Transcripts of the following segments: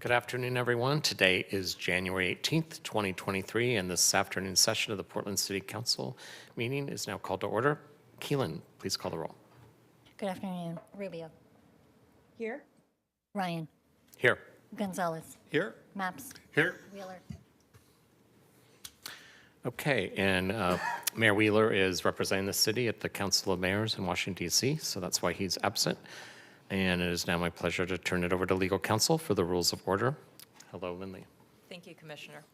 Good afternoon, everyone. Today is January 18th, 2023, and this afternoon session of the Portland City Council meeting is now called to order. Keelan, please call the roll. Good afternoon. Rubio. Here. Ryan. Here. Gonzalez. Here. Maps. Here. Wheeler. Okay, and Mayor Wheeler is representing the city at the Council of Mayors in Washington, D.C., so that's why he's absent. And it is now my pleasure to turn it over to legal counsel for the rules of order. Hello, Lindley. Thank you, Commissioner.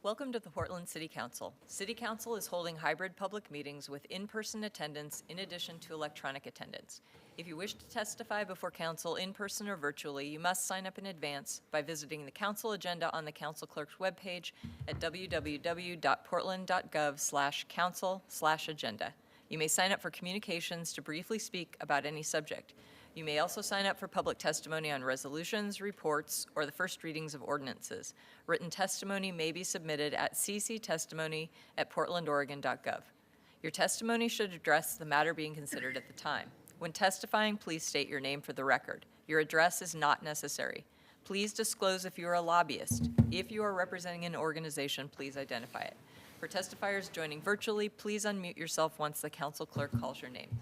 Welcome to the Portland City Council. City Council is holding hybrid public meetings with in-person attendance in addition to electronic attendance. If you wish to testify before council in person or virtually, you must sign up in advance by visiting the council agenda on the council clerk's webpage at www.portland.gov/council/agenda. You may sign up for communications to briefly speak about any subject. You may also sign up for public testimony on resolutions, reports, or the first readings of ordinances. Written testimony may be submitted at cctestimony@portlandoregon.gov. Your testimony should address the matter being considered at the time. When testifying, please state your name for the record. Your address is not necessary. Please disclose if you are a lobbyist. If you are representing an organization, please identify it. For testifiers joining virtually, please unmute yourself once the council clerk calls your name.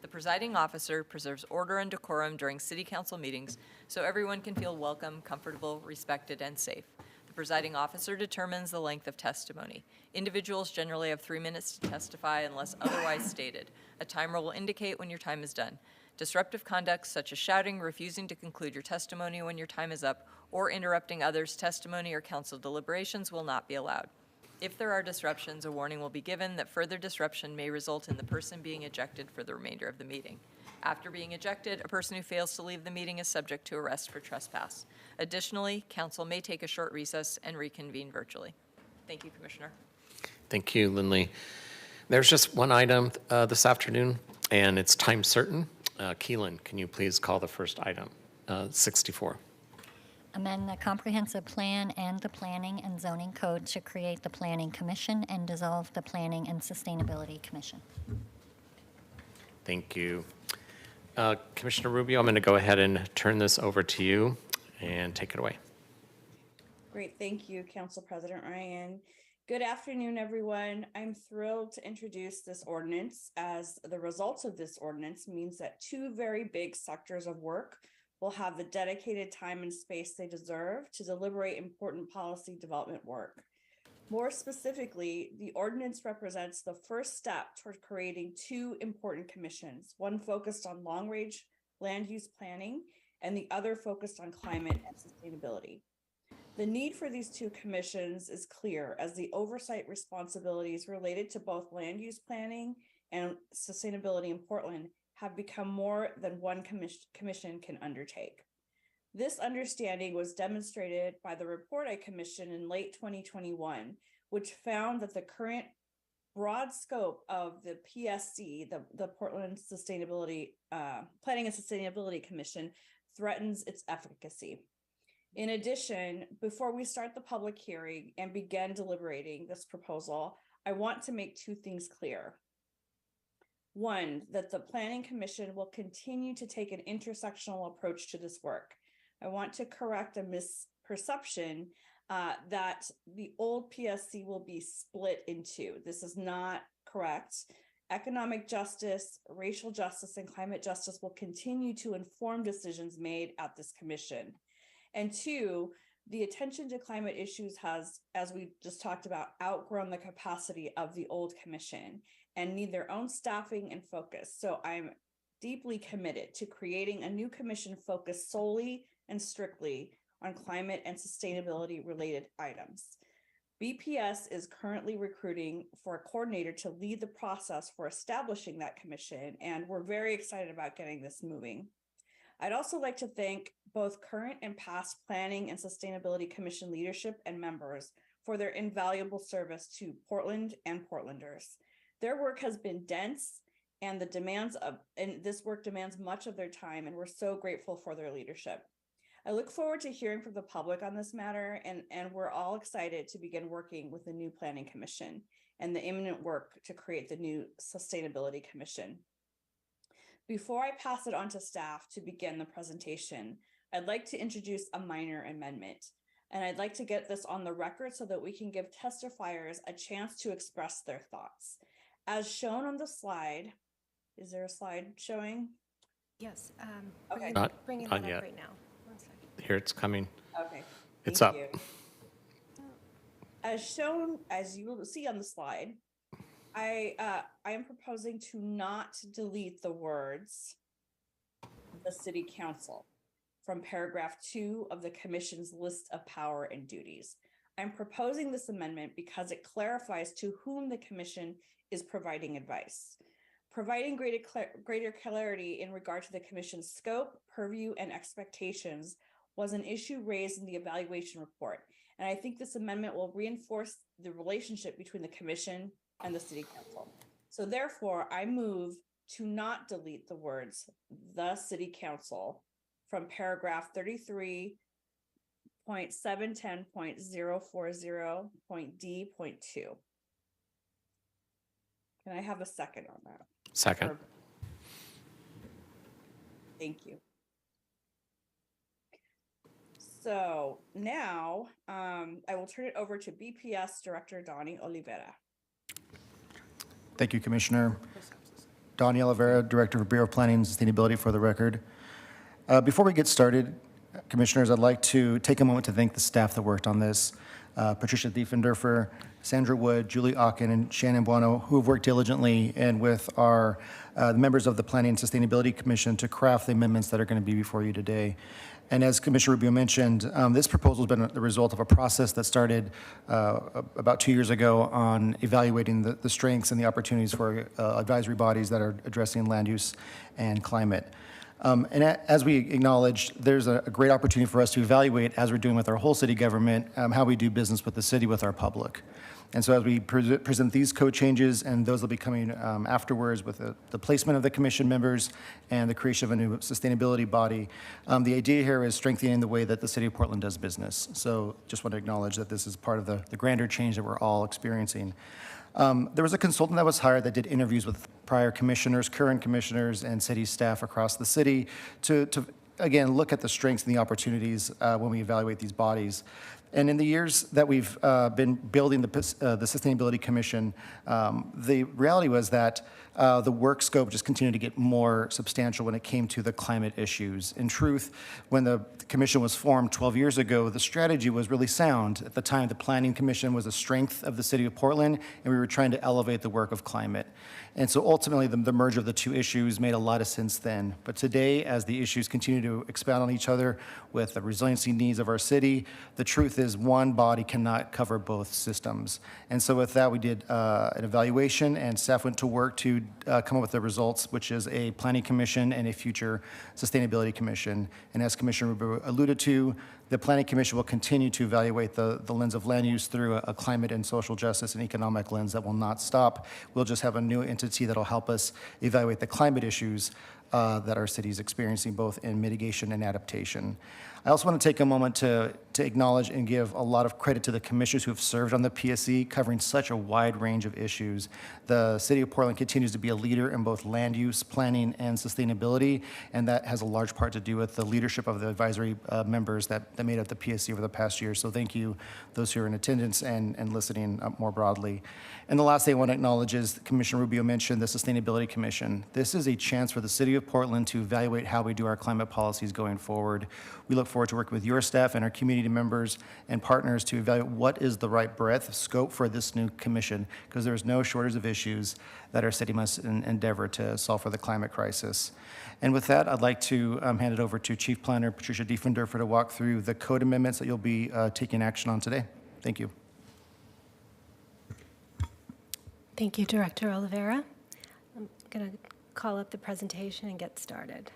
The presiding officer preserves order and decorum during city council meetings so everyone can feel welcome, comfortable, respected, and safe. The presiding officer determines the length of testimony. Individuals generally have 3 minutes to testify unless otherwise stated. A timer will indicate when your time is done. Disruptive conduct such as shouting, refusing to conclude your testimony when your time is up, or interrupting others' testimony or council deliberations will not be allowed. If there are disruptions, a warning will be given that further disruption may result in the person being ejected for the remainder of the meeting. After being ejected, a person who fails to leave the meeting is subject to arrest for trespass. Additionally, council may take a short recess and reconvene virtually. Thank you, Commissioner. Thank you, Lindley. There's just one item this afternoon, and it's time certain. Keelan, can you please call the first item, 64? Amend the comprehensive plan and the planning and zoning code to create the Planning Commission and dissolve the Planning and Sustainability Commission. Thank you. Commissioner Rubio, I'm going to go ahead and turn this over to you and take it away. Great. Thank you, Council President Ryan. Good afternoon, everyone. I'm thrilled to introduce this ordinance, as the results of this ordinance means that two very big sectors of work will have the dedicated time and space they deserve to deliberate important policy development work. More specifically, the ordinance represents the first step toward creating two important commissions, one focused on long-range land use planning and the other focused on climate and sustainability. The need for these two commissions is clear, as the oversight responsibilities related to both land use planning and sustainability in Portland have become more than one commission can undertake. This understanding was demonstrated by the report I commissioned in late 2021, which found that the current broad scope of the PSC, the Portland Sustainability Planning and Sustainability Commission, threatens its efficacy. In addition, before we start the public hearing and begin deliberating this proposal, I want to make two things clear. One, that the Planning Commission will continue to take an intersectional approach to this work. I want to correct a misperception that the old PSC will be split in two. This is not correct. Economic justice, racial justice, and climate justice will continue to inform decisions made at this commission. And two, the attention to climate issues has, as we just talked about, outgrown the capacity of the old commission and need their own staffing and focus. So I'm deeply committed to creating a new commission focused solely and strictly on climate and sustainability related items. BPS is currently recruiting for a coordinator to lead the process for establishing that commission, and we're very excited about getting this moving. I'd also like to thank both current and past Planning and Sustainability Commission leadership and members for their invaluable service to Portland and Portlanders. Their work has been dense, and this work demands much of their time, and we're so grateful for their leadership. I look forward to hearing from the public on this matter, and we're all excited to begin working with the new Planning Commission and the imminent work to create the new Sustainability Commission. Before I pass it on to staff to begin the presentation, I'd like to introduce a minor amendment. And I'd like to get this on the record so that we can give testifiers a chance to express their thoughts. As shown on the slide, is there a slide showing? Yes, Okay. bringing Not that yet. up right now. One second. Here it's coming. Okay. It's thank up. you. As shown, as you will see on the slide, I am proposing to not delete the words "the city council" from paragraph 2 of the commission's list of power and duties. I'm proposing this amendment because it clarifies to whom the commission is providing advice. Providing greater clarity in regard to the commission's scope, purview, and expectations was an issue raised in the evaluation report. And I think this amendment will reinforce the relationship between the commission and the city council. So therefore, I move to not delete the words "the city council" from paragraph 33.710.040.d.2. Can I have a second on that? Second. Or- Thank you. So now I will turn it over to BPS Director Donnie Oliveira. Thank you, Commissioner. Donnie Oliveira, Director of Bureau of Planning and Sustainability, for the record. Before we get started, Commissioners, I'd like to take a moment to thank the staff that worked on this. Patricia Diefendorfer, Sandra Wood, Julie Aachen, and Shannon Buono, who have worked diligently and with our the members of the Planning and Sustainability Commission to craft the amendments that are going to be before you today. And as Commissioner Rubio mentioned, this proposal has been the result of a process that started about 2 years ago on evaluating the strengths and the opportunities for advisory bodies that are addressing land use and climate. As we acknowledged, there's a great opportunity for us to evaluate, as we're doing with our whole city government, how we do business with the city, with our public. And so as we present these code changes, and those will be coming afterwards with the placement of the commission members and the creation of a new sustainability body, the idea here is strengthening the way that the city of Portland does business. So just want to acknowledge that this is part of the grander change that we're all experiencing. There was a consultant that was hired that did interviews with prior commissioners, current commissioners, and city staff across the city to again, look at the strengths and the opportunities when we evaluate these bodies. And in the years that we've been building the Sustainability Commission, the reality was that the work scope just continued to get more substantial when it came to the climate issues. In truth, when the commission was formed 12 years ago, the strategy was really sound. At the time, the Planning Commission was a strength of the city of Portland, and we were trying to elevate the work of climate. And so ultimately, the merger of the two issues made a lot of sense then. But today, as the issues continue to expound on each other with the resiliency needs of our city, the truth is one body cannot cover both systems. And so with that, we did an evaluation, and staff went to work to come up with the results, which is a planning commission and a future sustainability commission. And as Commissioner Rubio alluded to, the Planning Commission will continue to evaluate the lens of land use through a climate and social justice and economic lens that will not stop. We'll just have a new entity that'll help us evaluate the climate issues that our city is experiencing, both in mitigation and adaptation. I also want to take a moment to acknowledge and give a lot of credit to the commissioners who have served on the PSC, covering such a wide range of issues. The city of Portland continues to be a leader in both land use, planning, and sustainability, and that has a large part to do with the leadership of the advisory members that made up the PSC over the past year. So thank you, those who are in attendance and listening more broadly. And the last thing I want to acknowledge is Commissioner Rubio mentioned the Sustainability Commission. This is a chance for the city of Portland to evaluate how we do our climate policies going forward. We look forward to working with your staff and our community members and partners to evaluate what is the right breadth of scope for this new commission, because there's no shortage of issues that our city must endeavor to solve for the climate crisis. And with that, I'd like to hand it over to Chief Planner Patricia Diefendorfer to walk through the code amendments that you'll be taking action on today. Thank you. Thank you, Director Oliveira. I'm going to call up the presentation and get started.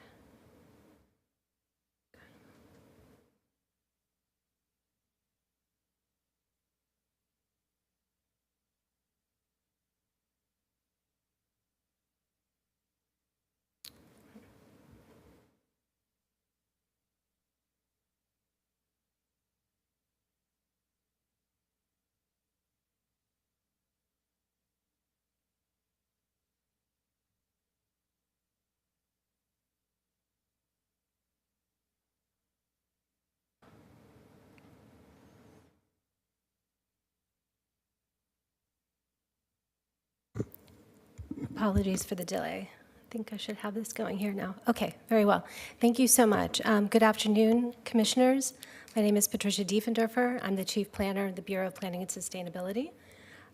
Apologies for the delay. I think I should have this going here now. Okay, very well. Thank you so much. Good afternoon, commissioners. My name is Patricia Diefendorfer. I'm the Chief Planner of the Bureau of Planning and Sustainability.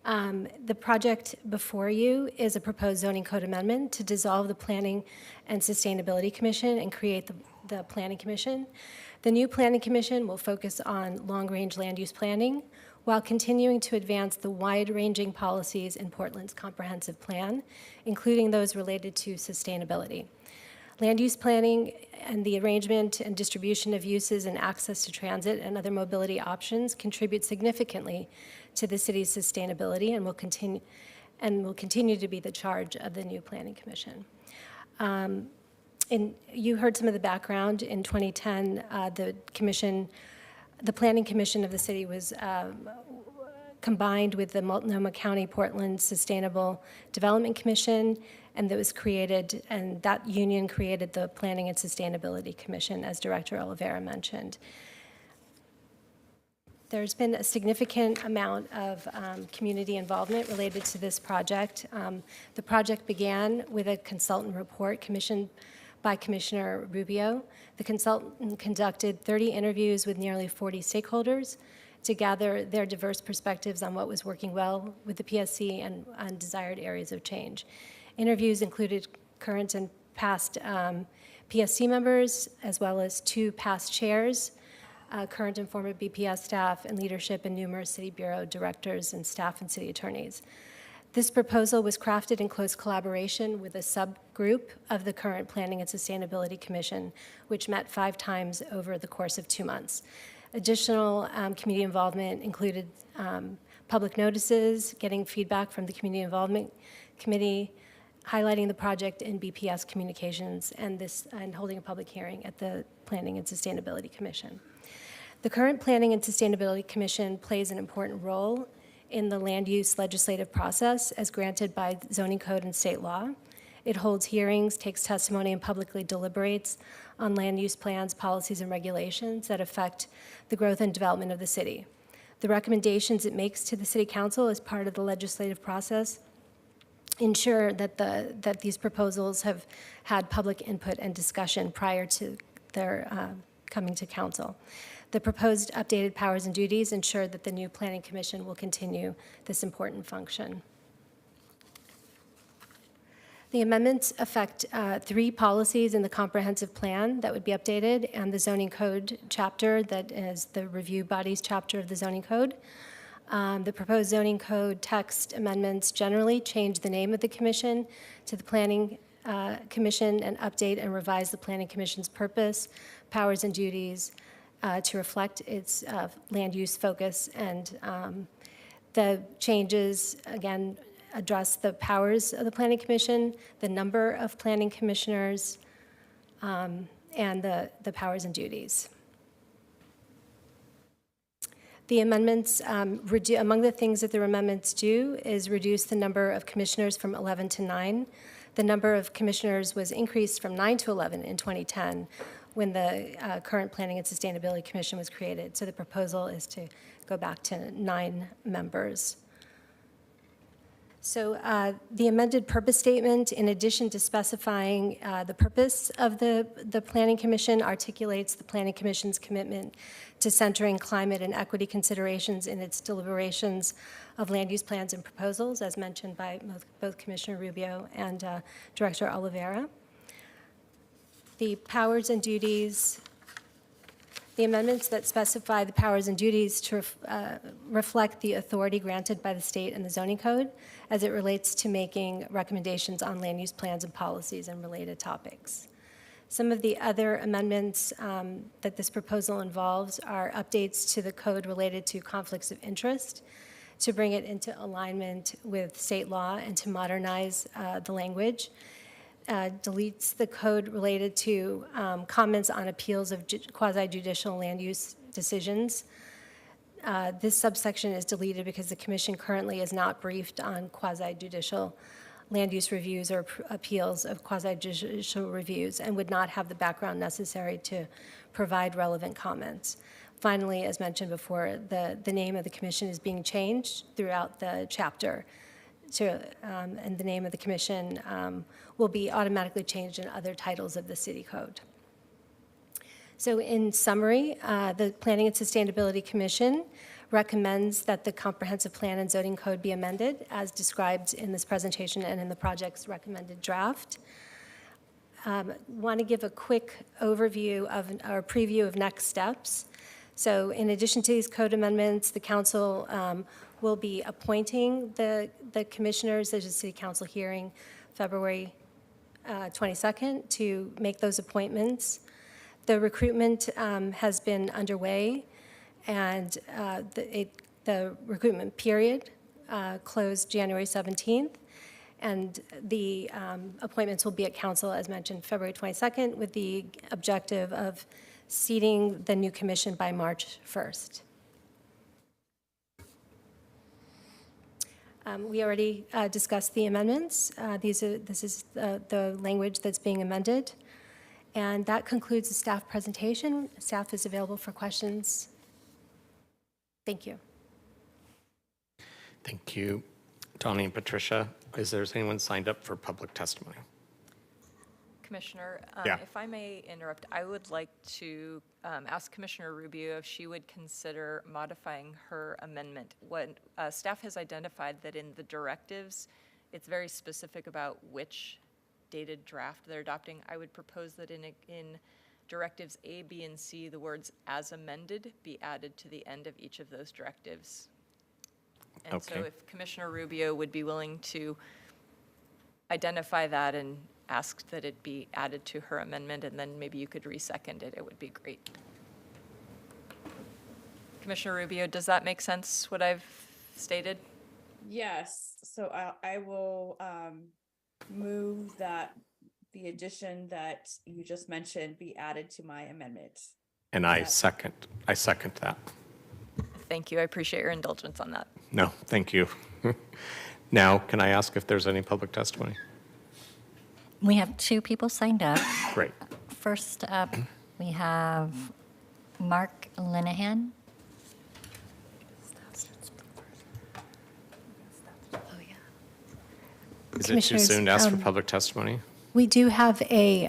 The project before you is a proposed zoning code amendment to dissolve the Planning and Sustainability Commission and create the Planning Commission. The new Planning Commission will focus on long-range land use planning while continuing to advance the wide-ranging policies in Portland's comprehensive plan, including those related to sustainability. Land use planning and the arrangement and distribution of uses and access to transit and other mobility options contribute significantly to the city's sustainability and will continue to be the charge of the new Planning Commission. You heard some of the background. In 2010, the Planning Commission of the city was combined with the Multnomah County Portland Sustainable Development Commission, and that was created, and that union created the Planning and Sustainability Commission, as Director Oliveira mentioned. There's been a significant amount of community involvement related to this project. The project began with a consultant report commissioned by Commissioner Rubio. The consultant conducted 30 interviews with nearly 40 stakeholders to gather their diverse perspectives on what was working well with the PSC and on desired areas of change. Interviews included current and past PSC members, as well as 2 past chairs, current and former BPS staff and leadership, and numerous city bureau directors and staff and city attorneys. This proposal was crafted in close collaboration with a subgroup of the current Planning and Sustainability Commission, which met 5 times over the course of 2 months. Additional community involvement included public notices, getting feedback from the Community Involvement Committee, highlighting the project in BPS communications, and holding a public hearing at the Planning and Sustainability Commission. The current Planning and Sustainability Commission plays an important role in the land use legislative process as granted by zoning code and state law. It holds hearings, takes testimony, and publicly deliberates on land use plans, policies, and regulations that affect the growth and development of the city. The recommendations it makes to the City Council as part of the legislative process ensure that these proposals have had public input and discussion prior to their coming to Council. The proposed updated powers and duties ensure that the new Planning Commission will continue this important function. The amendments affect 3 policies in the comprehensive plan that would be updated, and the zoning code chapter that is the review bodies chapter of the zoning code. The proposed zoning code text amendments generally change the name of the commission to the Planning Commission and update and revise the Planning Commission's purpose, powers, and duties to reflect its land use focus. And the changes, again, address the powers of the Planning Commission, the number of planning commissioners, and the powers and duties. The amendments, among the things that the amendments do is reduce the number of commissioners from 11 to 9. The number of commissioners was increased from 9 to 11 in 2010 when the current Planning and Sustainability Commission was created. So the proposal is to go back to 9 members. So the amended purpose statement, in addition to specifying the purpose of the Planning Commission, articulates the Planning Commission's commitment to centering climate and equity considerations in its deliberations of land use plans and proposals, as mentioned by both Commissioner Rubio and Director Oliveira. The powers and duties, the amendments that specify the powers and duties to reflect the authority granted by the state and the zoning code as it relates to making recommendations on land use plans and policies and related topics. Some of the other amendments that this proposal involves are updates to the code related to conflicts of interest, to bring it into alignment with state law and to modernize the language. Deletes the code related to comments on appeals of quasi-judicial land use decisions. This subsection is deleted because the commission currently is not briefed on quasi-judicial land use reviews or appeals of quasi-judicial reviews and would not have the background necessary to provide relevant comments. Finally, as mentioned before, the name of the commission is being changed throughout the chapter and the name of the commission will be automatically changed in other titles of the city code. So in summary, the Planning and Sustainability Commission recommends that the comprehensive plan and zoning code be amended as described in this presentation and in the project's recommended draft. Want to give a quick overview of our preview of next steps. So in addition to these code amendments, the council will be appointing the commissioners. There's a city council hearing February 22nd to make those appointments. The recruitment has been underway, and the recruitment period closed January 17th, and the appointments will be at council, as mentioned, February 22nd, with the objective of seating the new commission by March 1st. We already discussed the amendments. This is the language that's being amended. And that concludes the staff presentation. Staff is available for questions. Thank you. Thank you, Donnie and Patricia. Is there anyone signed up for public testimony? Commissioner, Yeah. if I may interrupt, I would like to ask Commissioner Rubio if she would consider modifying her amendment. What staff has identified that in the directives, it's very specific about which dated draft they're adopting. I would propose that in directives A, B, and C, the words "as amended" be added to the end of each of those directives. And so Okay. if Commissioner Rubio would be willing to identify that and ask that it be added to her amendment, and then maybe you could resecond it, it would be great. Commissioner Rubio, does that make sense, what I've stated? Yes, so I will move that the addition that you just mentioned be added to my amendment. And I second that. Thank you, I appreciate your indulgence on that. No, thank you. Now, can I ask if there's any public testimony? We have 2 people signed up. Great. First up, we have Mark Linehan. Is it too Commissioners, soon to ask for public testimony? We do have a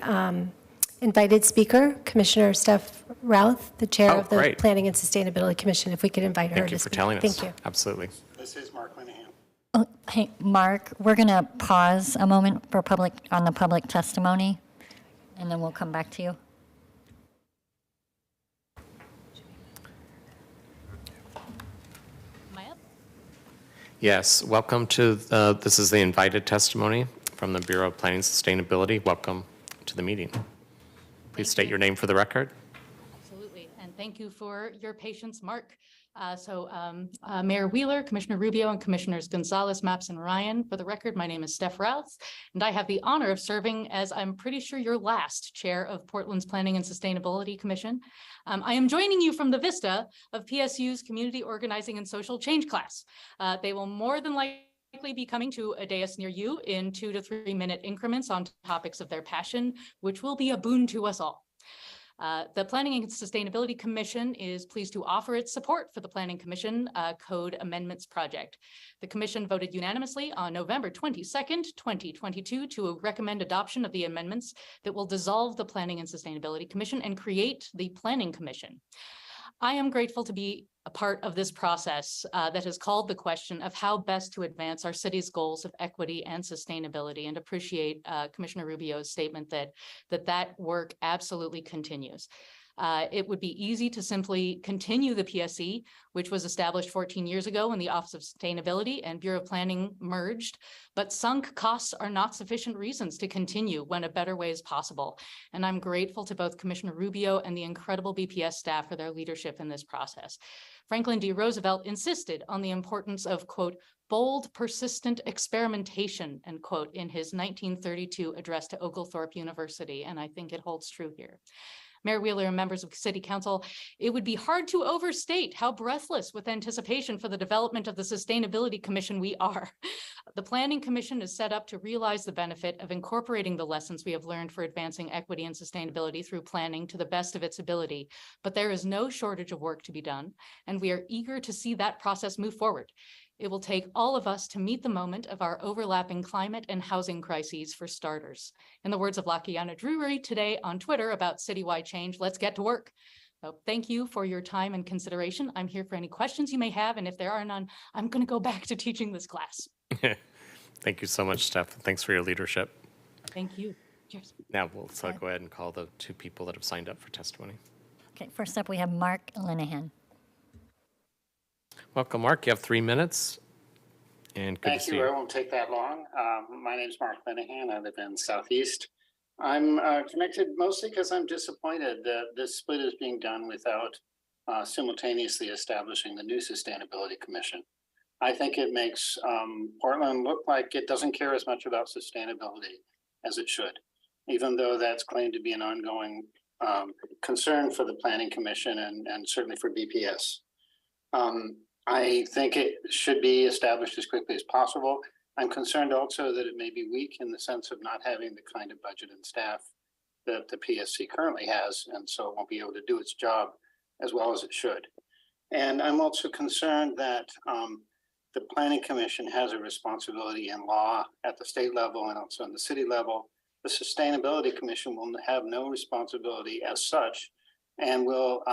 invited speaker, Commissioner Steph Routh, the chair Oh, of the great. Planning and Sustainability Commission, if we could invite her to Thank speak. you for telling us. Thank you. Absolutely. This is Mark Linehan. Oh, hey, Mark, we're going to pause a moment for on the public testimony, and then we'll come back to you. Am I up? Yes, welcome to, this is the invited testimony from the Bureau of Planning and Sustainability. Welcome to the meeting. Please state your name for the record. Absolutely. And thank you for your patience, Mark. Mayor Wheeler, Commissioner Rubio, and Commissioners Gonzalez, Maps, and Ryan. For the record, my name is Steph Routh, and I have the honor of serving as, I'm pretty sure, your last chair of Portland's Planning and Sustainability Commission. I am joining you from the vista of PSU's Community Organizing and Social Change class. They will more than likely be coming to a dais near you in 2 to 3 minute increments on topics of their passion, which will be a boon to us all. The Planning and Sustainability Commission is pleased to offer its support for the Planning Commission Code Amendments Project. The Commission voted unanimously on November 22nd, 2022 to recommend adoption of the amendments that will dissolve the Planning and Sustainability Commission and create the Planning Commission. I am grateful to be a part of this process that has called the question of how best to advance our city's goals of equity and sustainability, and appreciate Commissioner Rubio's statement that work absolutely continues. It would be easy to simply continue the PSC, which was established 14 years ago when the Office of Sustainability and Bureau of Planning merged, but sunk costs are not sufficient reasons to continue when a better way is possible. And I'm grateful to both Commissioner Rubio and the incredible BPS staff for their leadership in this process. Franklin D. Roosevelt insisted on the importance of, quote, bold, persistent experimentation, end quote, in his 1932 address to Oglethorpe University, and I think it holds true here. Mayor Wheeler and members of City Council, it would be hard to overstate how breathless with anticipation for the development of the Sustainability Commission we are. The Planning Commission is set up to realize the benefit of incorporating the lessons we have learned for advancing equity and sustainability through planning to the best of its ability. But there is no shortage of work to be done, and we are eager to see that process move forward. It will take all of us to meet the moment of our overlapping climate and housing crises for starters. In the words of Lakiana Drury today on Twitter about citywide change, let's get to work. So thank you for your time and consideration. I'm here for any questions you may have, and if there are none, I'm going to go back to teaching this class. Thank you so much, Steph. Thanks for your leadership. Thank you. Cheers. Now we'll go ahead and call the two people that have signed up for testimony. Okay, first up, we have Mark Linehan. Welcome, Mark. You have 3 minutes. And good to Thank see you. I you. won't take that long. My name is Mark Linehan. I live in Southeast. I'm connected mostly because I'm disappointed that this split is being done without simultaneously establishing the new Sustainability Commission. I think it makes Portland look like it doesn't care as much about sustainability as it should, even though that's claimed to be an ongoing concern for the Planning Commission and certainly for BPS. I think it should be established as quickly as possible. I'm concerned also that it may be weak in the sense of not having the kind of budget and staff that the PSC currently has, and so it won't be able to do its job as well as it should. And I'm also concerned that the Planning Commission has a responsibility in law at the state level and also on the city level. The Sustainability Commission will have no responsibility as such, and will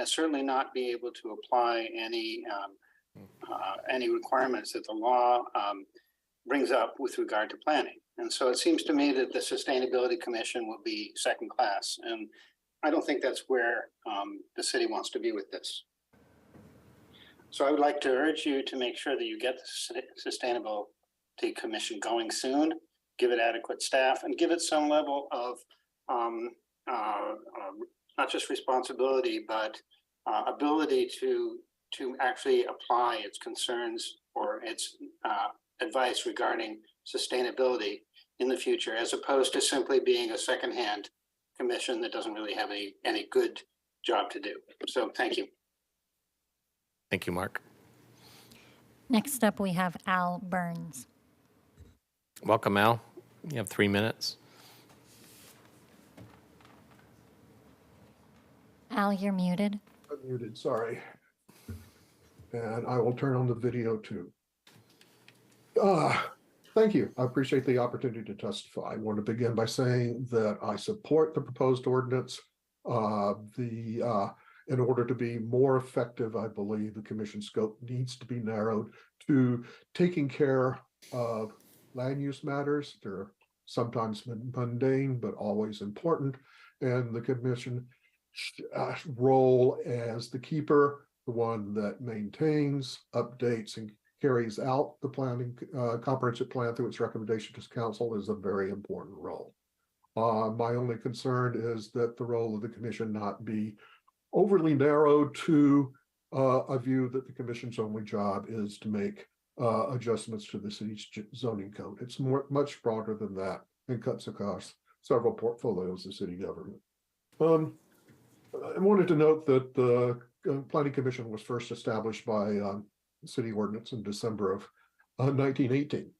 certainly not be able to apply any requirements that the law brings up with regard to planning. And so it seems to me that the Sustainability Commission will be second class, and I don't think that's where the city wants to be with this. So I would like to urge you to make sure that you get the Sustainability Commission going soon, give it adequate staff, and give it some level of not just responsibility, but ability to actually apply its concerns or its advice regarding sustainability in the future, as opposed to simply being a secondhand commission that doesn't really have any good job to do. So thank you. Thank you, Mark. Next up, we have Al Burns. Welcome, Al. You have 3 minutes. Al, you're muted. I'm muted, sorry. And I will turn on the video too. Thank you. I appreciate the opportunity to testify. I want to begin by saying that I support the proposed ordinance. In order to be more effective, I believe the commission scope needs to be narrowed to taking care of land use matters. They're sometimes mundane, but always important. And the commission role as the keeper, the one that maintains, updates, and carries out the planning comprehensive plan through its recommendation to council, is a very important role. My only concern is that the role of the commission not be overly narrowed to a view that the commission's only job is to make adjustments to the city's zoning code. It's much broader than that and cuts across several portfolios of city government. I wanted to note that the Planning Commission was first established by city ordinance in December of 1918.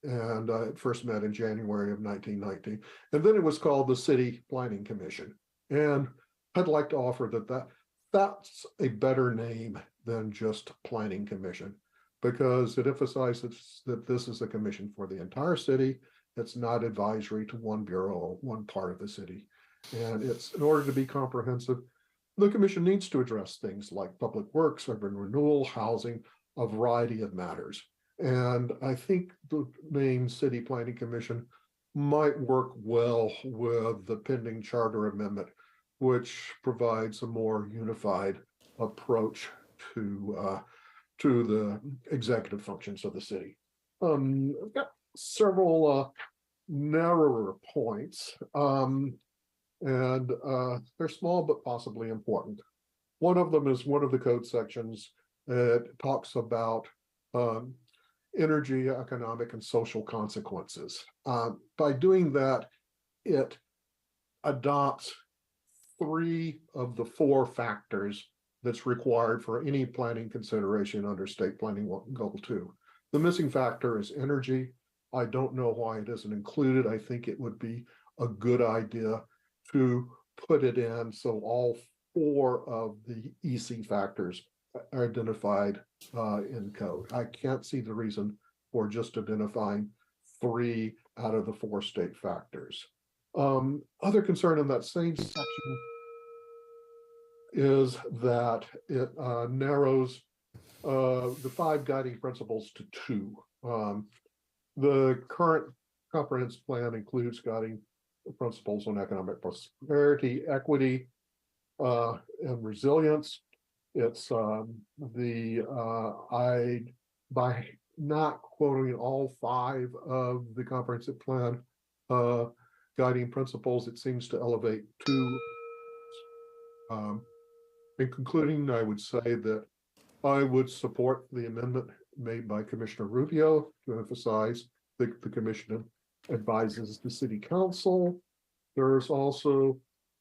And it first met in January of 1919. And then it was called the City Planning Commission. And I'd like to offer that's a better name than just Planning Commission, because it emphasizes that this is a commission for the entire city. It's not advisory to one bureau or one part of the city. And it's, in order to be comprehensive, the commission needs to address things like public works, urban renewal, housing, a variety of matters. And I think the name City Planning Commission might work well with the pending charter amendment, which provides a more unified approach to the executive functions of the city. I've got several narrower points, and they're small but possibly important. One of them is one of the code sections that talks about energy, economic, and social consequences. By doing that, it adopts 3 of the 4 factors that's required for any planning consideration under State Planning Goal 2. The missing factor is energy. I don't know why it isn't included. I think it would be a good idea to put it in so all 4 of the EC factors are identified in code. I can't see the reason for just identifying 3 out of the 4 state factors. Other concern in that same section is that it narrows the 5 guiding principles to 2. The current comprehensive plan includes guiding principles on economic prosperity, equity, and resilience. It's by not quoting all 5 of the comprehensive plan guiding principles, it seems to elevate 2. In concluding, I would say that I would support the amendment made by Commissioner Rubio to emphasize that the commission advises the city council. There's also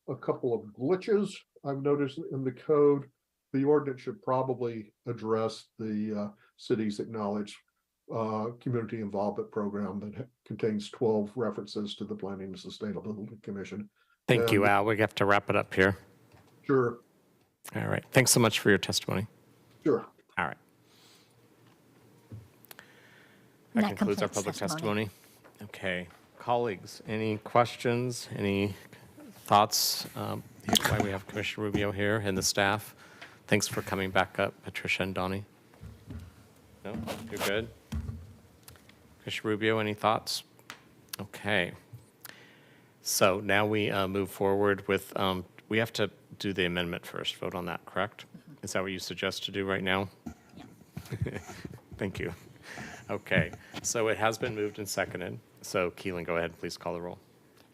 a couple of glitches I've noticed in the code. The ordinance should probably address the city's acknowledged community involvement program that contains 12 references to the Planning and Sustainability Commission. Thank you, Al. We have to wrap it up here. Sure, All right. Thanks so much for your testimony. sure. All right. And That concludes our public testimony. Okay. Colleagues, any questions, any thoughts? Here's why we have Commissioner Rubio here and the staff. Thanks for coming back up, Patricia and Donnie. No, you're good? Commissioner Rubio, any thoughts? Okay. So now we move forward with, we have to do the amendment first, vote on that, correct? Is that what you suggest to do right now? Thank you. Okay, so it has been moved and seconded. So Keelan, go ahead, please call the roll.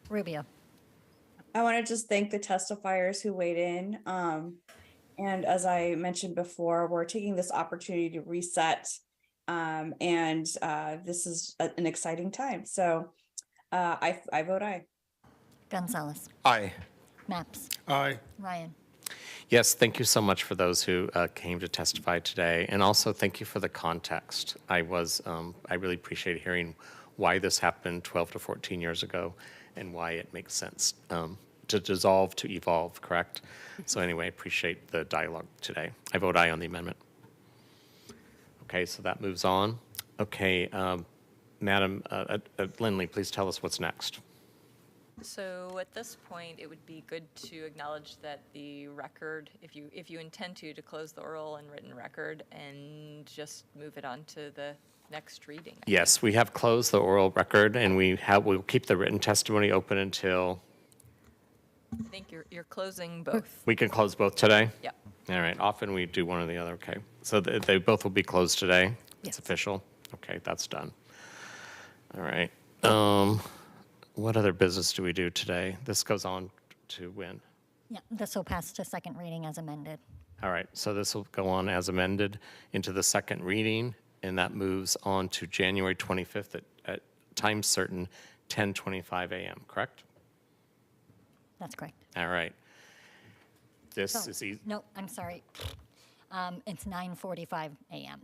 Rubio. I want to just thank the testifiers who weighed in. And as I mentioned before, we're taking this opportunity to reset. And this is an exciting time. So I vote aye. Gonzalez. Aye. Maps. Aye. Ryan. Yes, thank you so much for those who came to testify today. And also thank you for the context. I really appreciate hearing why this happened 12 to 14 years ago and why it makes sense to dissolve to evolve, correct? So anyway, I appreciate the dialogue today. I vote aye on the amendment. Okay, so that moves on. Okay, Madam Lindley, please tell us what's next. So at this point, it would be good to acknowledge that the record, if you intend to close the oral and written record and just move it on to the next reading. Yes, we have closed the oral record and we'll keep the written testimony open until, I think you're closing both. we can close both today? Yep. All right, often we do one or the other, okay. So they both will be closed today? It's official? Okay, that's done. All right. What other business do we do today? This goes on to when? Yeah, this will pass to second reading as amended. All right, so this will go on as amended into the second reading, and that moves on to January 25th at time certain, 10:25 a.m., correct? That's correct. All right. This So- is easy. No, I'm sorry. It's 9:45 a.m.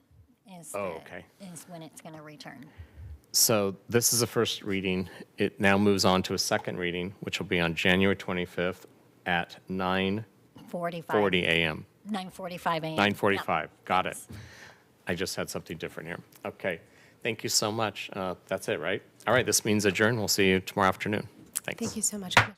Okay. Is when it's going to return. So this is a first reading. It now moves on to a second reading, which will be on January 25th at 9:40 a.m. 9:45 a.m. 9:45, got it. I just had something different here. Okay, thank you so much. That's it, right? All right, this means adjourn. We'll see you tomorrow afternoon. Thanks. Thank you so much, Commissioner.